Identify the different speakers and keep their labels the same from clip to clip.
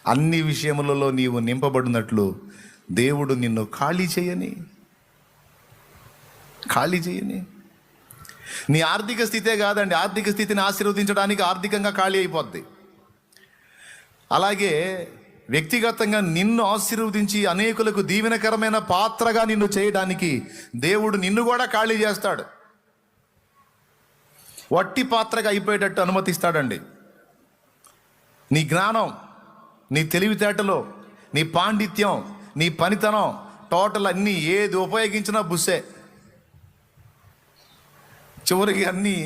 Speaker 1: అన్ని విషయములలో నీవు నింపబడినట్లు దేవుడు నిన్ను ఖాళీ చేయని. నీ ఆర్థిక స్థితే కాదండి, ఆర్థిక స్థితిని ఆశీర్వదించడానికి ఆర్థికంగా ఖాళీ అయిపోద్ది. అలాగే వ్యక్తిగతంగా నిన్ను ఆశీర్వదించి అనేకులకు దీవెనకరమైన పాత్రగా నిన్ను చేయడానికి దేవుడు నిన్ను కూడా ఖాళీ చేస్తాడు. వట్టి పాత్రగా అయిపోయేటట్టు అనుమతిస్తాడండి. నీ జ్ఞానం, నీ తెలివితేటలో, నీ పాండిత్యం, నీ పనితనం, టోటల్ అన్నీ ఏది ఉపయోగించినా బుస్సే. చివరికి అన్నీ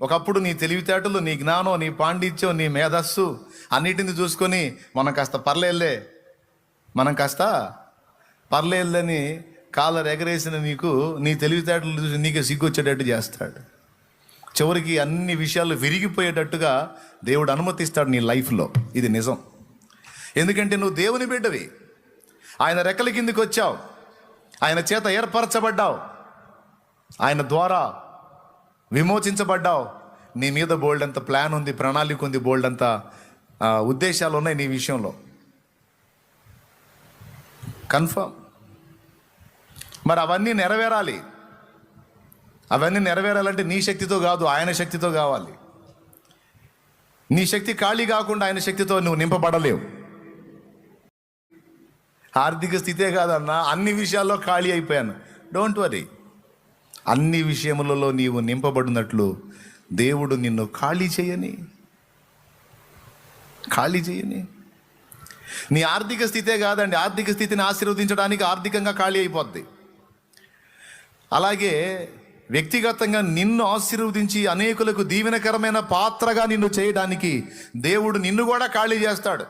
Speaker 1: ఒకప్పుడు నీ తెలివితేటలు, నీ జ్ఞానం, నీ పాండిత్యం, నీ మేధస్సు అన్నిటిని చూసుకొని మనం కాస్త పర్లేదని కాలర్ ఎగరేసిన నీకు నీ తెలివితేటలు చూసి నీకే సిగ్గొచ్చేటట్టు చేస్తాడు. చివరికి అన్ని విషయాలు విరిగిపోయేటట్టుగా దేవుడు అనుమతిస్తాడు నీ లైఫ్లో. ఇది నిజం. ఎందుకంటే నువ్వు దేవుని బిడ్డవి. ఆయన రెక్కల కిందికి వచ్చావు, ఆయన చేత ఏర్పరచబడ్డావు, ఆయన ద్వారా విమోచించబడ్డావు. నీ మీద బోల్డ్ అంత ప్లాన్ ఉంది, ప్రణాళిక ఉంది, బోల్డ్ అంత ఉద్దేశాలు ఉన్నాయి నీ విషయంలో. కన్ఫర్మ్. మరి అవన్నీ నెరవేరాలంటే నీ శక్తితో కాదు, ఆయన శక్తితో కావాలి. నీ శక్తి ఖాళీ కాకుండా ఆయన శక్తితో నువ్వు నింపబడలేవు. ఆర్థిక స్థితే కాదన్నా, అన్ని విషయాల్లో ఖాళీ అయిపోయాను. Don't worry. అన్ని విషయములలో నీవు నింపబడినట్లు దేవుడు నిన్ను ఖాళీ చేయని. నీ ఆర్థిక స్థితే కాదండి, ఆర్థిక స్థితిని ఆశీర్వదించడానికి ఆర్థికంగా ఖాళీ అయిపోద్ది. అలాగే వ్యక్తిగతంగా నిన్ను ఆశీర్వదించి అనేకులకు దీవెనకరమైన పాత్రగా నిన్ను చేయడానికి దేవుడు నిన్ను కూడా ఖాళీ చేస్తాడు.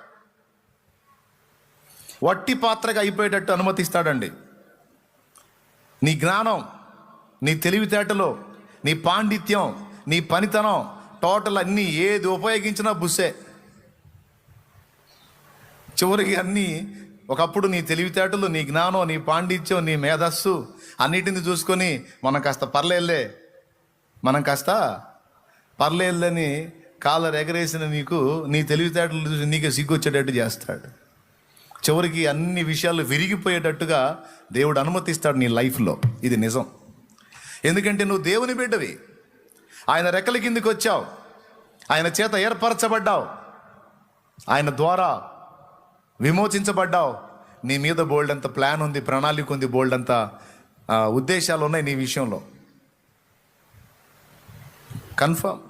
Speaker 1: వట్టి పాత్రగా అయిపోయేటట్టు అనుమతిస్తాడండి. నీ జ్ఞానం, నీ తెలివితేటలో, నీ పాండిత్యం, నీ పనితనం, టోటల్ అన్నీ ఏది ఉపయోగించినా బుస్సే. చివరికి అన్నీ ఒకప్పుడు నీ తెలివితేటలు, నీ జ్ఞానం, నీ పాండిత్యం, నీ మేధస్సు అన్నిటిని చూసుకొని మనం కాస్త పర్లేదని కాలర్ ఎగరేసిన నీకు నీ తెలివితేటలు చూసి నీకే సిగ్గొచ్చేటట్టు చేస్తాడు. చివరికి అన్ని విషయాలు విరిగిపోయేటట్టుగా దేవుడు అనుమతిస్తాడు నీ లైఫ్లో. ఇది నిజం. ఎందుకంటే నువ్వు దేవుని బిడ్డవి. ఆయన రెక్కల కిందికి వచ్చావు, ఆయన చేత ఏర్పరచబడ్డావు, ఆయన ద్వారా విమోచించబడ్డావు. నీ మీద బోల్డ్ అంత ప్లాన్ ఉంది, ప్రణాళిక ఉంది, బోల్డ్ అంత ఉద్దేశాలు ఉన్నాయి నీ విషయంలో. కన్ఫర్మ్.